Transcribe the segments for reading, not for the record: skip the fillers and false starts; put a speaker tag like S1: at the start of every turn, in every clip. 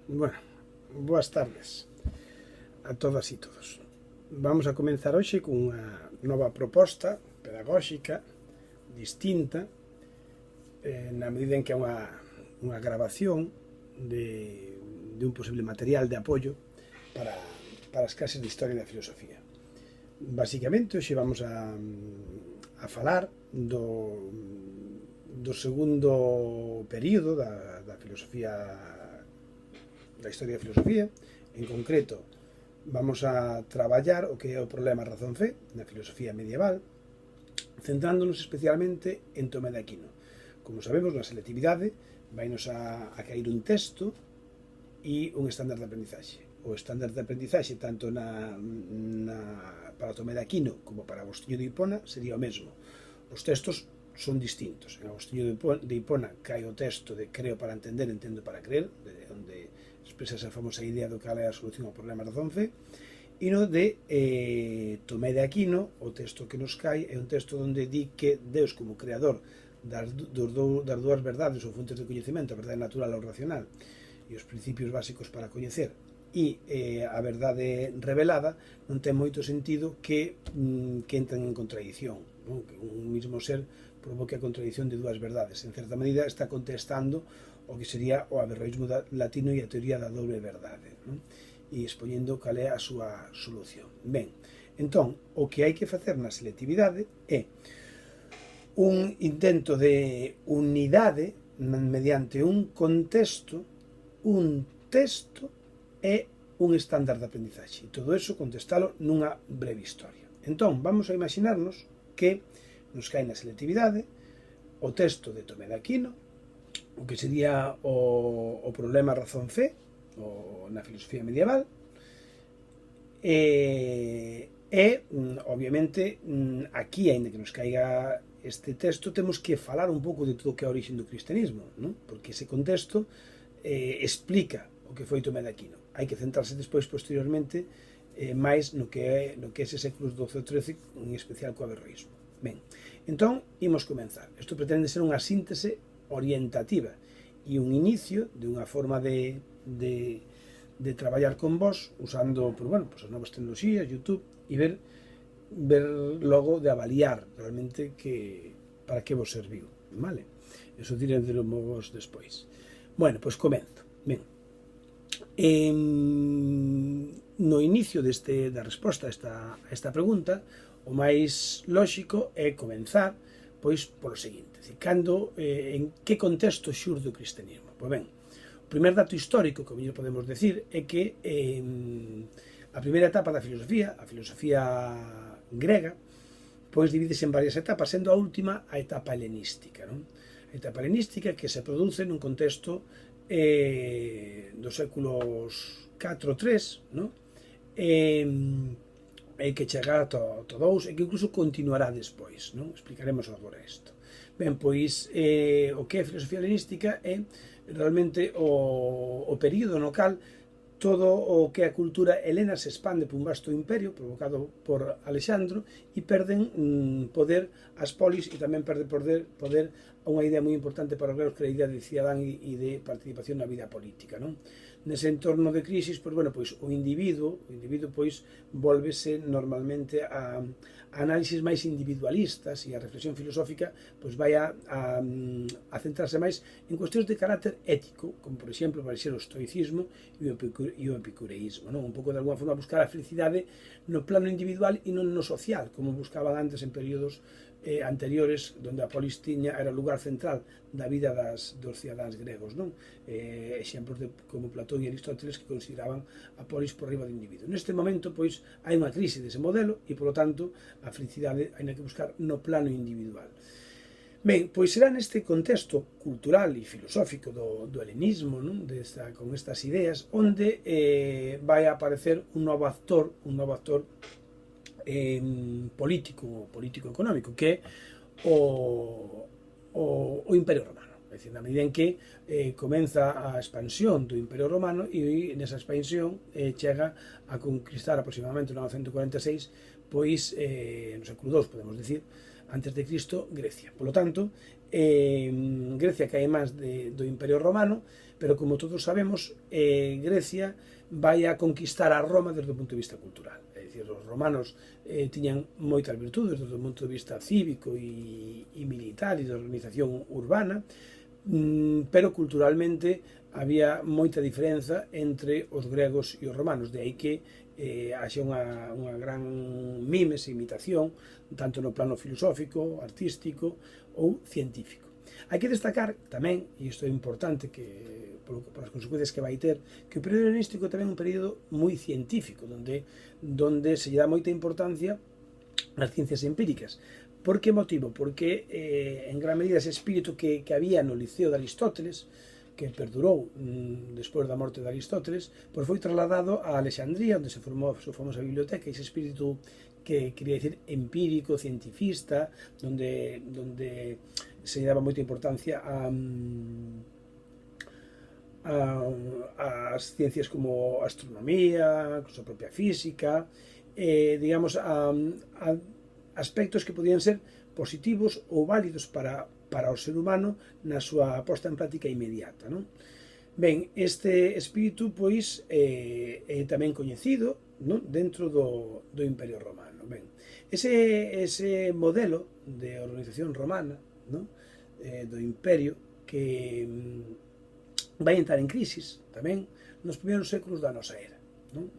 S1: Bueno, boas tardes a todas e todos. Vamos a comenzar hoxe cunha nova proposta pedagóxica distinta, na medida en que é unha grabación de un posible material de apoio para as clases de Historia e de Filosofía. Basicamente, hoxe vamos a falar do segundo período da filosofía, da historia da filosofía. En concreto, vamos a traballar o que é o problema razón-fe na filosofía medieval, centrándonos especialmente en Tomé de Aquino. Como sabemos, na selectividade vainos a caer un texto e un estándar de aprendizaxe. O estándar de aprendizaxe, tanto para Tomé de Aquino como para Agostinho de Hipona, sería o mesmo. Os textos son distintos. En Agostinho de Hipona cae o texto de creo para entender, entendo para creer, onde expresa esa famosa idea do cal é a solución ao problema razón-fe, e no de Tomé de Aquino, o texto que nos cae é un texto onde di que Deus, como creador das dúas verdades ou fontes de coñecemento, a verdade natural ou racional, e os principios básicos para coñecer, e a verdade revelada, non ten moito sentido que entren en contradición, non? Que un mismo ser provoque a contradición de dúas verdades. En certa medida está contestando o que sería o averroísmo latino e a teoría da doble verdade, non? E expoñendo cal é a súa solución. Ben, entón, o que hai que facer na selectividade é un intento de unidade mediante un contexto, un texto e un estándar de aprendizaxe. E todo eso contestalo nunha breve historia. Entón, vamos a imaginarnos que nos cae na selectividade o texto de Tomé de Aquino, o que sería o problema razón-fe na filosofía medieval, e obviamente aquí, aínda que nos caiga este texto, temos que falar un pouco de todo o que é a orixe do cristianismo, non? Porque ese contexto explica o que foi Tomé de Aquino. Hai que centrarse despois, posteriormente, máis no que é ese séculos XII e XIII, en especial co averroísmo. Ben, entón, imos comenzar. Isto pretende ser unha síntese orientativa e un inicio de unha forma de traballar con vos usando as novas tecnoloxías, YouTube, e ver logo de avaliar realmente para que vos serviu, vale? Eso diremos vos despois. Bueno, pois comenzo. Ben, no inicio da resposta a esta pregunta, o máis lóxico é comenzar pois polo seguinte, en que contexto xurde o cristianismo? Pois ben, o primer dato histórico que podemos decir é que a primeira etapa da filosofía, a filosofía grega, pois divídese en varias etapas, sendo a última a etapa helenística, non? A etapa helenística que se produce nun contexto dos séculos 4 ou 3, non? E que chegará ao 2 e que incluso continuará despois, non? Explicaremos agora isto. Ben, pois o que é a filosofía helenística é realmente o período no cal todo o que é a cultura helena se expande por un vasto imperio provocado por Alexandro e perden poder as polis e tamén perde poder a unha idea moi importante para os gregos, que é a idea de cidadán e de participación na vida política, non? Nese entorno de crisis, pois o individuo pois volvese normalmente a análisis máis individualistas e a reflexión filosófica pois vai a centrarse máis en cuestións de carácter ético, como por exemplo vai ser o estoicismo e o epicureísmo, non? Un pouco de alguma forma buscar a felicidade no plano individual e non no social, como buscaban antes en períodos anteriores, onde a polis era o lugar central da vida dos cidadáns gregos, non? Exemplos como Platón e Aristóteles, que consideraban a polis por riba do individuo. Neste momento, pois, hai unha crise dese modelo e, polo tanto, a felicidade hai que buscar no plano individual. Ben, pois será neste contexto cultural e filosófico do helenismo, non? Con estas ideas, onde vai a aparecer un novo actor político-económico, que é o Imperio Romano. É dicir, na medida en que comeza a expansión do Imperio Romano e nesa expansión chega a conquistar aproximadamente no 946, pois no século II, podemos dicir, antes de Cristo, Grecia. Por lo tanto, Grecia cae máis do Imperio Romano, pero como todos sabemos, Grecia vai a conquistar a Roma desde o punto de vista cultural. É dicir, os romanos tiñan moitas virtudes desde o punto de vista cívico e militar e de organización urbana, pero culturalmente había moita diferenza entre os gregos e os romanos, de aí que haxe unha gran mimes e imitación, tanto no plano filosófico, artístico ou científico. Hai que destacar tamén, e isto é importante que por as consecuencias que vai ter, que o período helenístico tamén é un período moi científico, donde se lle dá moita importancia ás ciencias empíricas. Por que motivo? Porque en gran medida ese espírito que había no Liceo de Aristóteles, que perdurou despois da morte de Aristóteles, pois foi trasladado a Alexandría, onde se formou a súa famosa biblioteca, e ese espírito que quería decir empírico, cientifista, donde se lle daba moita importancia ás ciencias como a astronomía, a súa propia física, digamos, a aspectos que podían ser positivos ou válidos para o ser humano na súa posta en práctica inmediata, non? Ben, este espírito, pois, é tamén coñecido, non? Dentro do Imperio Romano. Ben, ese modelo de organización romana, non? Do imperio, que vai entrar en crisis tamén nos primeiros séculos da nosa era, non?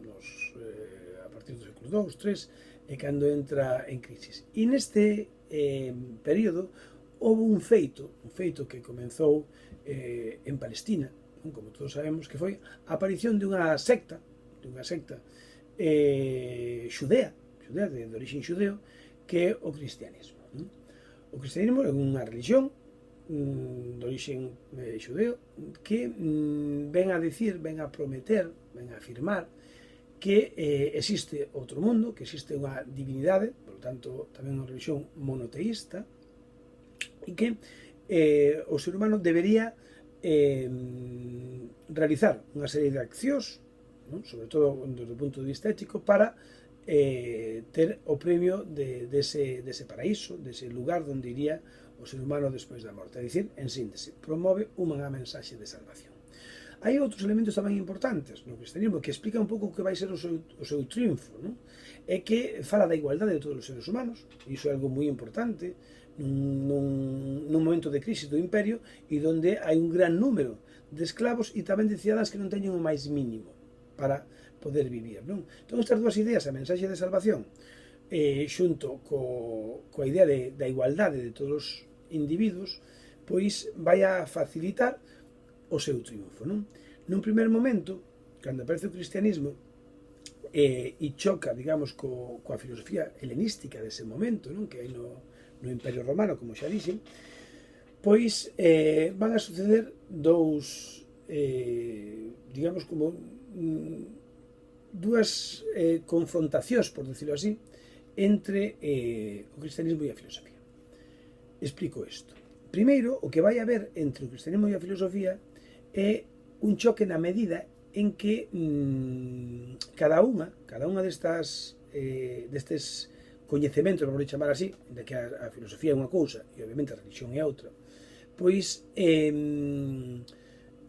S1: A partir do século II, III, é cando entra en crisis. E neste período houve un feito que comenzou en Palestina, non? Como todos sabemos, que foi a aparición dunha secta xudea de origen xudeo, que é o cristianismo, non? O cristianismo é unha religión de origen xudeo que ven a decir, ven a prometer, ven a afirmar que existe outro mundo, que existe unha divinidade, por lo tanto, tamén unha religión monoteísta, e que o ser humano debería realizar unha serie de accións, non? Sobre todo desde o punto de vista ético, para ter o premio dese paraíso, dese lugar onde iría o ser humano despois da morte. É dicir, en síntese, promove unha mensaxe de salvación. Hai outros elementos tamén importantes no cristianismo que explica un pouco o que vai ser o seu triunfo, non? É que fala da igualdade de todos os seres humanos, e iso é algo moi importante nun momento de crisis do imperio e onde hai un gran número de esclavos e tamén de cidadáns que non teñen o máis mínimo para poder vivir, non? Entón, estas dúas ideas, a mensaxe de salvación xunto coa idea da igualdade de todos os individuos, pois vai a facilitar o seu triunfo, non? Nun primer momento, cando aparece o cristianismo e choca, digamos, coa filosofía helenística dese momento, non? Que hai no Imperio Romano, como xa dixen, pois van a suceder dous, digamos, como dúas confrontacións, por decirlo así, entre o cristianismo e a filosofía. Explico isto. Primeiro, o que vai haber entre o cristianismo e a filosofía é un choque na medida en que cada unha destes coñecementos, vamos a chamar así, de que a filosofía é unha cousa e obviamente a religión é outra, pois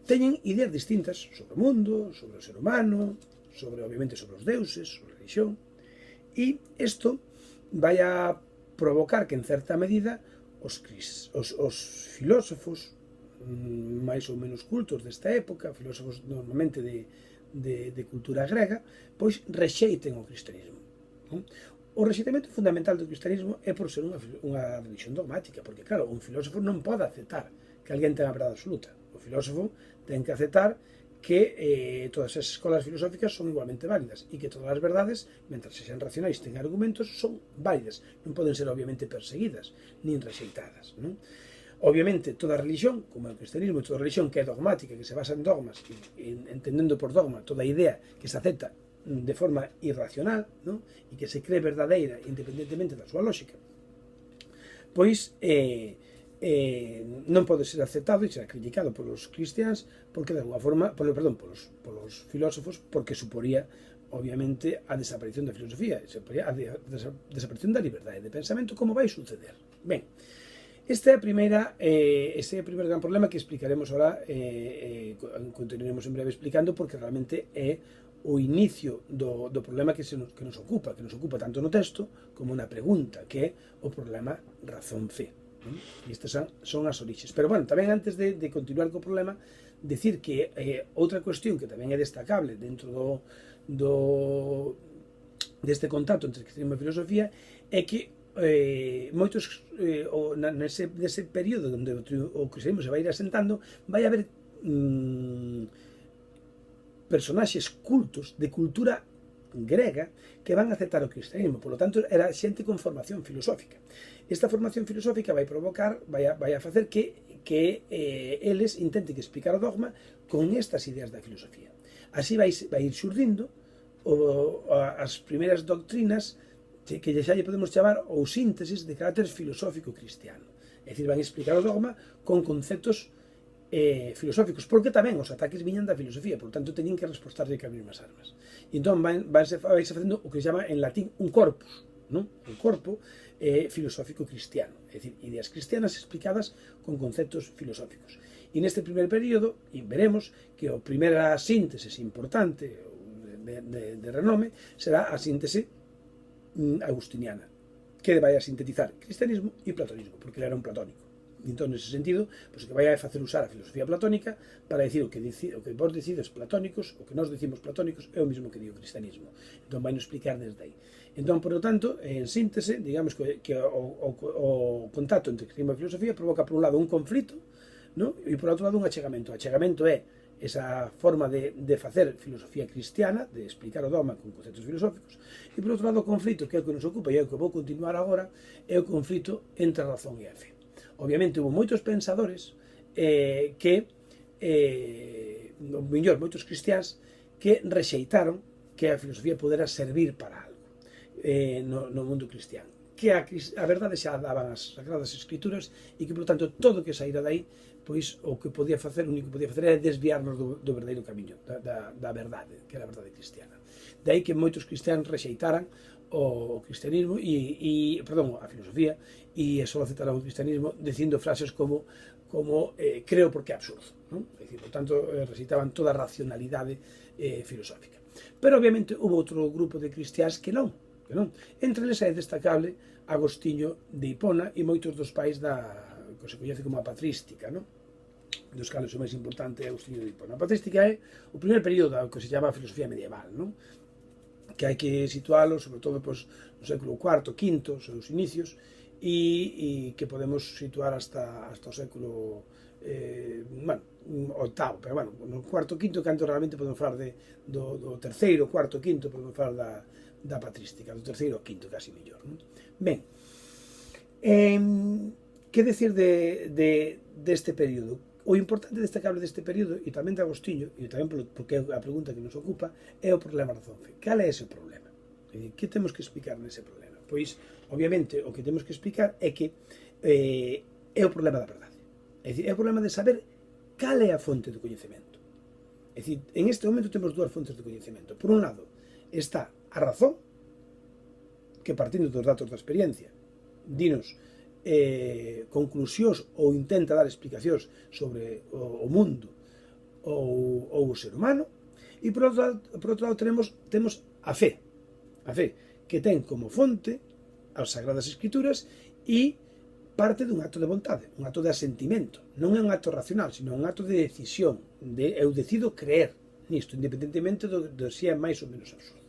S1: teñen ideas distintas sobre o mundo, sobre o ser humano, obviamente sobre os deuses, sobre a religión, e isto vai a provocar que en certa medida os filósofos máis ou menos cultos desta época, filósofos normalmente de cultura grega, pois rexeiten o cristianismo. O rexeitamento fundamental do cristianismo é por ser unha religión dogmática, porque, claro, un filósofo non pode aceptar que alguén tenha a verdade absoluta. O filósofo ten que aceptar que todas as escolas filosóficas son igualmente válidas e que todas as verdades, mentras sexan racionais e tengan argumentos, son válidas. Non poden ser, obviamente, perseguidas nin rexeitadas, non? Obviamente, toda religión, como o cristianismo, toda religión que é dogmática, que se basa en dogmas, entendendo por dogma toda idea que se acepta de forma irracional, non? E que se cree verdadeira independentemente da súa lógica, pois non pode ser aceptado e será criticado polos cristiáns, porque de alguma forma, polos filósofos, porque suporía, obviamente, a desaparición da filosofía, suporía a desaparición da liberdade de pensamento, como vai suceder. Ben, Este é o primeiro gran problema que explicaremos ahora, continuaremos en breve explicando, porque realmente é o inicio do problema que nos ocupa tanto no texto como na pregunta, que é o problema razón-fe. E estas son as orixes. Pero, bueno, tamén antes de continuar co problema, decir que outra cuestión que tamén é destacable dentro deste contacto entre cristianismo e filosofía é que moitos nese período onde o cristianismo se vai ir asentando, vai haber personaxes cultos de cultura grega que van a aceptar o cristianismo. Por lo tanto, era xente con formación filosófica. Esta formación filosófica vai provocar, vai a facer que eles intenten explicar o dogma con estas ideas da filosofía. Así vai ir xurdindo as primeiras doctrinas que xa lle podemos chamar ou síntesis de carácter filosófico cristiano. É dicir, van explicar o dogma con conceptos filosóficos, porque tamén os ataques viñan da filosofía, por tanto tenían que respostarlle que as mesmas armas. E entón vaise facendo o que se chama en latín un corpus, non? Un corpo filosófico cristiano, é dicir, ideas cristianas explicadas con conceptos filosóficos. E neste primer período veremos que a primeira síntese importante de renome será a síntese agustiniana, que vai a sintetizar cristianismo e platonismo, porque ele era un platónico. Entón, nese sentido, pois que vai a facer usar a filosofía platónica para decir o que vos decides platónicos, o que nós decimos platónicos, é o mesmo que di o cristianismo. Entón, vai nos explicar desde aí. Entón, por lo tanto, en síntese, digamos que o contacto entre cristianismo e filosofía provoca, por un lado, un conflito, ¿no? E por outro lado, un achegamento. O achegamento é esa forma de facer filosofía cristiana, de explicar o dogma con conceptos filosóficos, e por outro lado, o conflito, que é o que nos ocupa e é o que vou continuar agora, é o conflito entre a razón e a fe. Obviamente, houve moitos pensadores moitos cristiáns que rexeitaron que a filosofía pudera servir para algo no mundo cristiano, que a verdade xa daban as Sagradas Escrituras e que, por tanto, todo o que saíra dai, pois o que podía facer, o único que podía facer era desviarnos do verdadeiro camiño, da verdade, que era a verdade cristiana. De aí que moitos cristiáns rexeitaran o cristianismo a filosofía, e só aceptaran o cristianismo dicindo frases como creo porque é absurdo, non? É dicir, por tanto, rexeitaban toda a racionalidade filosófica. Pero, obviamente, houve outro grupo de cristiáns que non. Entre eles é destacable Agostinho de Hipona e moitos dos pais que se coñece como a patrística, non? Dos cales o máis importante é Agostinho de Hipona. A patrística é o primer período que se chama filosofía medieval, non? Que hai que situalo, sobre todo, no século IV, V, os seus inicios, e que podemos situar hasta o século octavo, pero, bueno, no IV, V, canto realmente podemos falar do terceiro, IV, V, podemos falar da patrística, do terceiro ao quinto, casi mellor. Ben, que decir deste período? O importante destacable deste período, e tamén de Agostinho, e tamén porque é a pregunta que nos ocupa, é o problema razón-fe. Cal é ese problema? Que temos que explicar nese problema? Pois, obviamente, o que temos que explicar é que é o problema da verdade. É dicir, é o problema de saber cal é a fonte do coñecemento. É dicir, en este momento temos dúas fontes de coñecemento. Por un lado, está a razón, que partindo dos datos da experiencia, dinos conclusións ou intenta dar explicacións sobre o mundo ou o ser humano, e por outro lado temos a fe, que ten como fonte as Sagradas Escrituras e parte dun acto de vontade, un acto de asentimento. Non é un acto racional, sino un acto de decisión, eu decido creer nisto, independentemente de se é máis ou menos absurdo.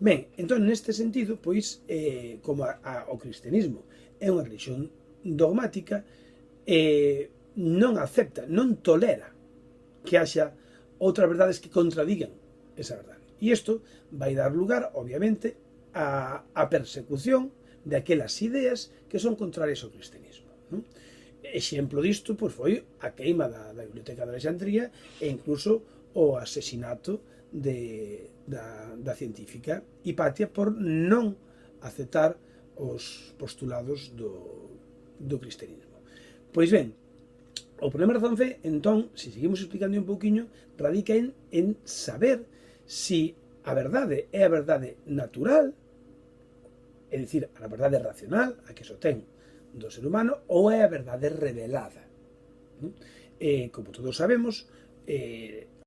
S1: Ben, entón, neste sentido, pois, como o cristianismo é unha religión dogmática, non acepta, non tolera que haxa outras verdades que contradigan esa verdade. E isto vai dar lugar, obviamente, a persecución de aquelas ideas que son contrarias ao cristianismo, non? Exemplo disto pois, foi a queima da Biblioteca de Alexandría e incluso o asesinato da científica Hipatia por non aceptar os postulados do cristianismo. Pois ben, o problema da razón fe, entón, se seguimos explicando un pouquiño, radica en saber si a verdade é a verdade natural, é dicir, a verdade racional, a que só ten do ser humano ou é a verdade revelada. Como todos sabemos,